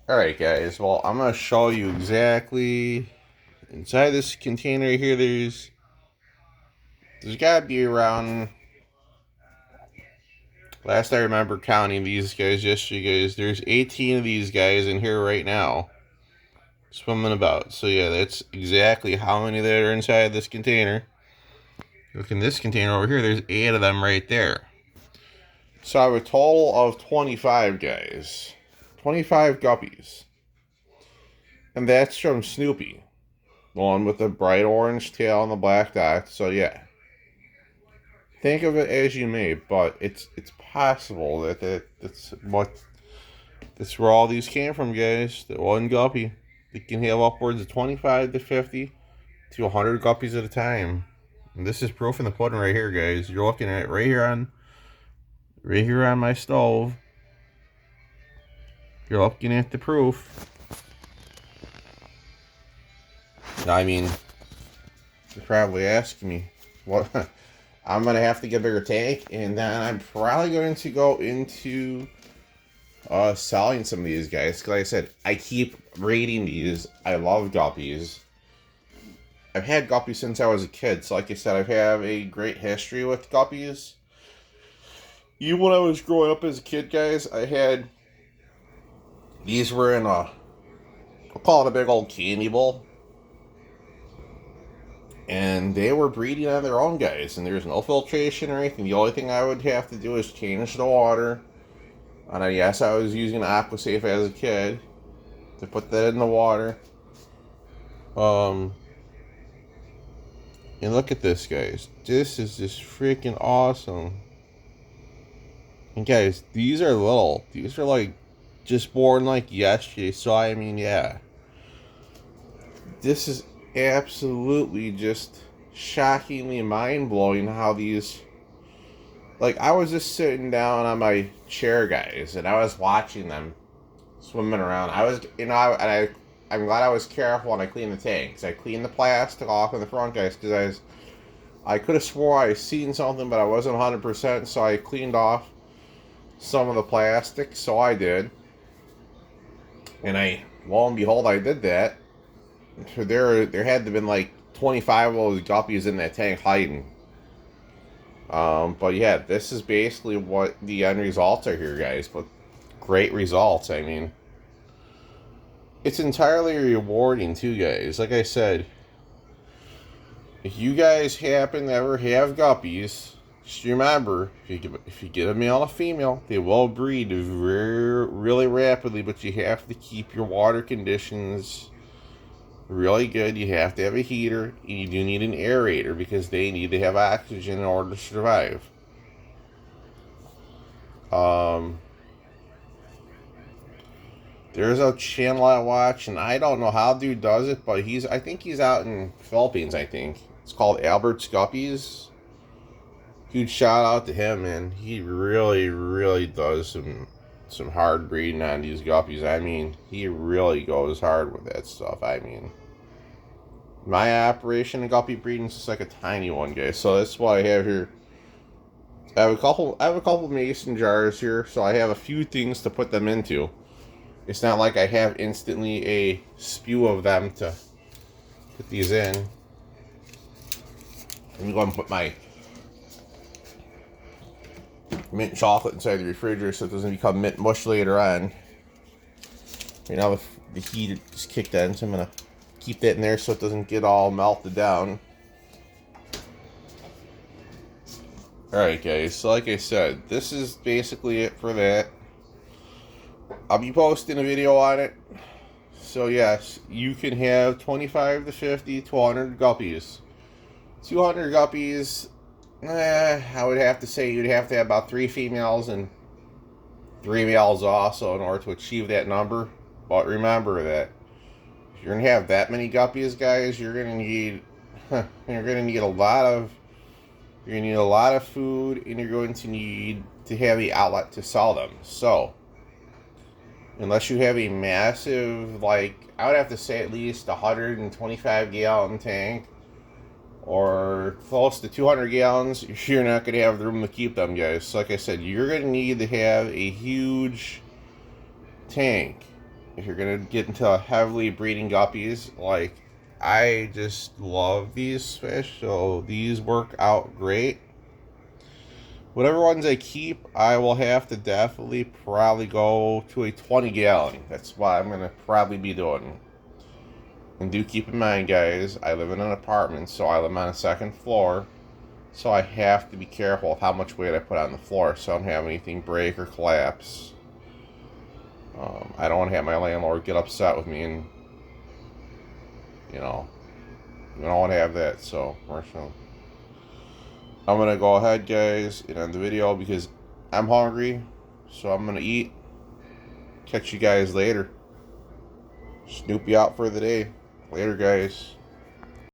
Alright guys, well I'm going to show you exactly inside this container here. There's got to be around, last I remember counting these guys yesterday, guys, there's 18 of these guys in here right now swimming about. So yeah, that's exactly how many that are inside this container. Look in this container over here, there's 8 of them right there. So I have a total of 25 guys. 25 guppies. And that's from Snoopy. The one with the bright orange tail and the black dots. So yeah. Think of it as you may, but it's possible that's where all these came from, guys. The one guppy. They can have upwards of 25 to 50 to 100 guppies at a time. And this is proof in the pudding right here, guys. You're looking at it right here on my stove. You're looking at the proof. Now, I mean, you're probably asking me, what? I'm going to have to get a bigger tank, and then I'm probably going to go into selling some of these guys. Because like I said, I keep raiding these. I love guppies. I've had guppies since I was a kid. So like I said, I have a great history with guppies. Even when I was growing up as a kid, guys, I had... These were in a... I'll call it a big old candy bowl. And they were breeding on their own, guys. And there's no filtration or anything. The only thing I would have to do is change the water. And yes, I was using AquaSafe as a kid to put that in the water. And look at this, guys. This is just freaking awesome. And guys, these are little. These are like just born like yesterday. So I mean, yeah. This is absolutely just shockingly mind-blowing how these... Like, I was just sitting down on my chair, guys, and I was watching them swimming around. I was, I'm glad I was careful when I cleaned the tanks. I cleaned the plastic off in the front, guys, because I could have swore I seen something, but I wasn't 100%, so I cleaned off some of the plastic, so I did. And lo and behold, I did that. So there had to have been like 25 of those guppies in that tank hiding. But yeah, this is basically what the end results are here, guys. But great results. I mean, it's entirely rewarding too, guys. Like I said, if you guys happen to ever have guppies, just remember, if you get a male and a female, they will breed really rapidly, but you have to keep your water conditions really good. You have to have a heater, and you do need an aerator because they need to have oxygen in order to survive. There's a channel I watch, and I don't know how dude does it, but I think he's out in Philippines, I think. It's called Albert's Guppies. Huge shout out to him, man. He really, really does some hard breeding on these guppies. I mean, he really goes hard with that stuff. I mean, my operation in guppy breeding is just like a tiny one, guys. So that's why I have here. I have a couple mason jars here, so I have a few things to put them into. It's not like I have instantly a spew of them to put these in. Let me go and put my mint chocolate inside the refrigerator so it doesn't become mint mush later on. Right now the heat just kicked in, so I'm gonna keep that in there so it doesn't get all melted down. Alright guys, so like I said, this is basically it for that. I'll be posting a video on it. So yes, you can have 25 to 50 to 100 guppies. 200 guppies, I would have to say you'd have to have about 3 females and 3 males also in order to achieve that number. But remember that if you're gonna have that many guppies, guys, you're gonna need a lot of food, and you're going to need to have the outlet to sell them. So unless you have a massive, like, I would have to say at least 125 gallon tank or close to 200 gallons, you're not going to have the room to keep them, guys. So like I said, you're going to need to have a huge tank. if you're gonna get into heavily breeding guppies, like I just love these fish, so these work out great. Whatever ones I keep, I will have to definitely probably go to a 20 gallon. That's what I'm gonna probably be doing. And do keep in mind, guys, I live in an apartment, so I live on a second floor. So I have to be careful of how much weight I put on the floor so I don't have anything break or collapse. I don't want to have my landlord get upset with me, and you know, I don't want to have that. So I'm gonna go ahead, guys, and end the video because I'm hungry. So I'm gonna eat. Catch you guys later. Snoopy out for the day. Later, guys.